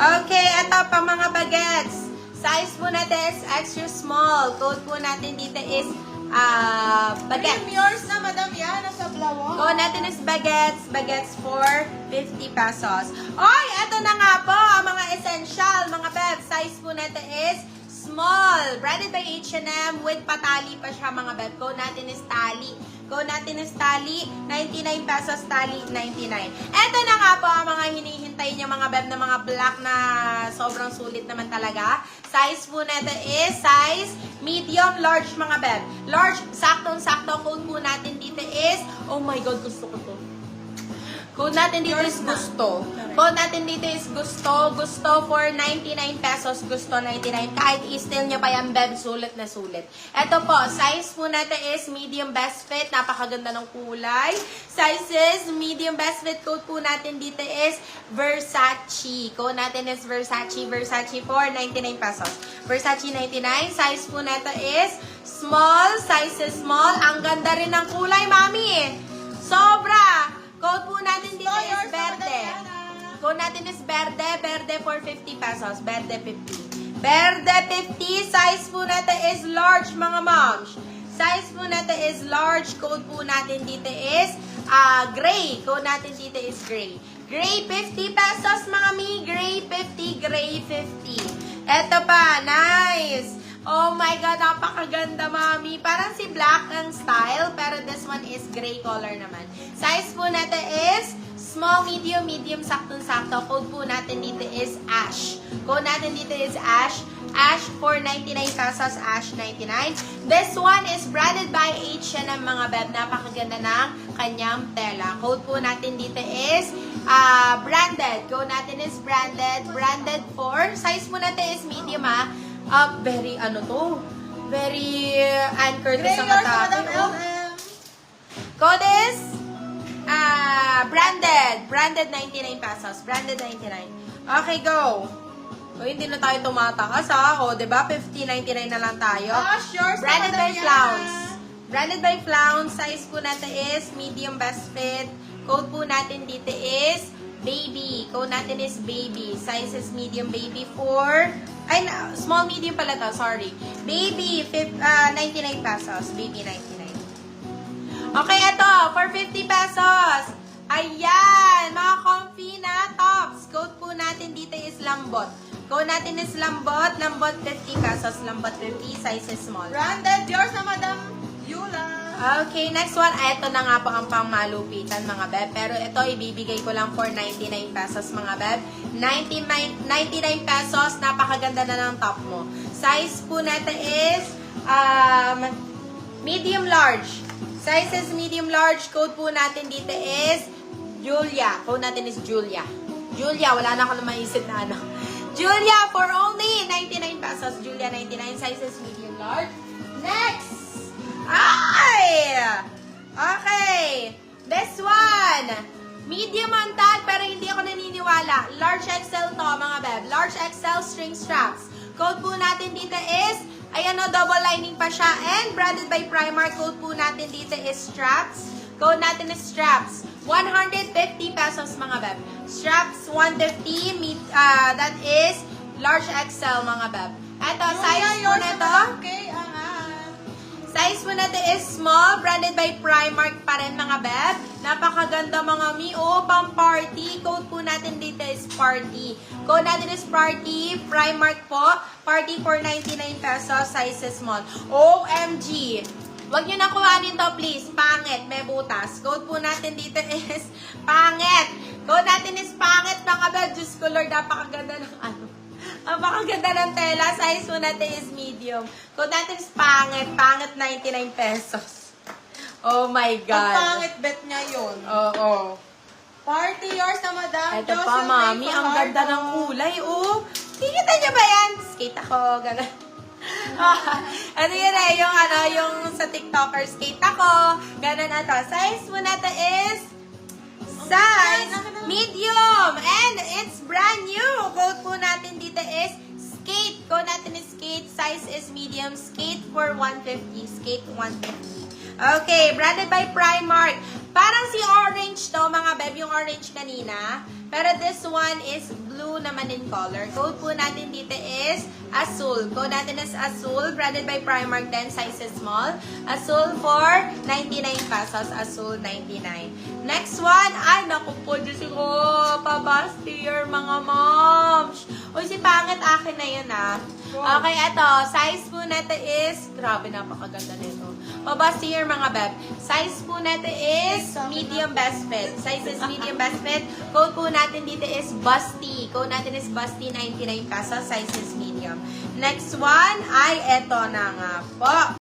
Okay, ito pa mga bagets. Size po natin is extra small. Code po natin dito is bagets. Yours na, Madam Yana, sa Blawon. Code natin is bagets. Bagets for 50 pesos. Oy, ito na nga po ang mga essential, mga beb. Size po natin is small. Branded by H&M with patali pa siya, mga beb. Code natin is tali. Code natin is tali, 99 pesos, tali, 99. Eto na nga po ang mga hinihintay niyo, mga beb, na mga black na sobrang sulit naman talaga. Size po natin is size medium, large, mga beb. Large, saktong-sakto. Code po natin dito is, oh my God, gusto ko to. Code natin dito is gusto. Code natin dito is gusto. Gusto for 99 pesos. Gusto 99. Kahit i-steal nyo pa yan, beb, sulit na sulit. Ito po, size po natin is medium best fit. Napakaganda ng kulay. Sizes, medium best fit. Code po natin dito is Versace. Code natin is Versace. Versace for 99 pesos. Versace 99. Size po natin is small. Size is small. Ang ganda rin ng kulay, mami. Sobra. Code po natin dito is verde. Code natin is verde. Verde for 50 pesos. Verde 50. Verde 50. Size po natin is large, mga moms. Size po natin is large. Code po natin dito is gray. Code natin dito is gray. Gray 50 pesos, mga mi. Gray 50. Gray 50. Eto pa. Nice. Oh my God, napakaganda, mami. Parang si black ang style, pero this one is gray color naman. Size po natin is small, medium, medium, saktong-sakto. Code po natin dito is ash. Code natin dito is ash. Ash for 99 pesos, ash 99. This one is branded by H&M, mga beb. Napakaganda ng kanyang tela. Code po natin dito is branded. Code natin is branded. Branded for, size po natin is medium, very, very anchored sa mata. Code is branded. Branded 99 pesos. Branded 99. Okay, go. O, hindi na tayo tumatakas, ha? O, diba? 50.99 na lang tayo. Sure. Branded by Flounce. Branded by Flounce. Size po natin is medium best fit. Code po natin dito is baby. Code natin is baby. Size is medium baby for... Ay, small medium pala to. Sorry. Baby, 99 pesos. Baby, 99. Okay, ito. For 50 pesos. Ayan. Mga comfy na tops. Code po natin dito is lambot. Code natin is lambot. Lambot, 50 pesos. Lambot, 50. Size is small. Branded. Yours na, Madam Yula. Okay, next one. Ito na nga po ang pangmalupitan, mga beb. Pero ito, ibibigay ko lang for 99 pesos, mga beb. 99 pesos. Napakaganda na ng top mo. Size po natin is medium large. Size is medium large. Code po natin dito is Julia. Code natin is Julia. Julia, wala na ako na maisip na ano. Julia, for only 99 pesos. Julia, 99. Size is medium large. Next! Ay! Okay. This one. Medium on tag, pero hindi ako naniniwala. Large XL to, mga beb. Large XL string straps. Code po natin dito is, ayan o, double lining pa siya. And branded by Primark. Code po natin dito is straps. Code natin is straps. 150 pesos, mga beb. Straps, 150. That is large XL, mga beb. Ito, size po na ito. Okay, Size po natin is small, branded by Primark pa rin, mga beb. Napakaganda, mga mi. Oh, pang party. Code po natin dito is party. Code natin is party. Primark po. Party for 99 pesos. Size is small. OMG. Huwag nyo na kuhanin to, please. Pangit. May butas. Code po natin dito is pangit. Code natin is pangit, mga beb. Diyos ko, Lord, napakaganda ng ano. Napakaganda ng tela. Size po natin is medium. Code natin is pangit. Pangit 99 pesos. Oh my God. Ang pangit bet niya yun. Oo. Party yours na, Madam. Ito pa, mami. Ang ganda ng kulay. Oh. Kikita niyo ba yan? Skate ako. Gano'n. Ano yun eh. Yung sa TikToker, skate ako. Gano'n na to. Size po natin is size medium. And it's brand new. Code po natin dito is Skate. Code natin is skate. Size is medium. Skate for 150. Skate 150. Okay, branded by Primark. Parang si orange to, mga beb, yung orange kanina. Pero this one is blue naman in color. Code po natin dito is Azul. Code natin is Azul. Branded by Primark din. Size is small. Azul for 99 pesos. Azul 99. Next one. Ay, naku po, Diyos ko. Pabastier, mga moms. Uy, si pangit akin na yun, ah. Okay, eto. Size po natin is, grabe, napakaganda nito. Pabastier, mga beb. Size po natin is medium best fit. Size is medium best fit. Code po natin dito is Busty. Code natin is Busty, 99 pesos. Size is medium. Next one ay eto na nga po.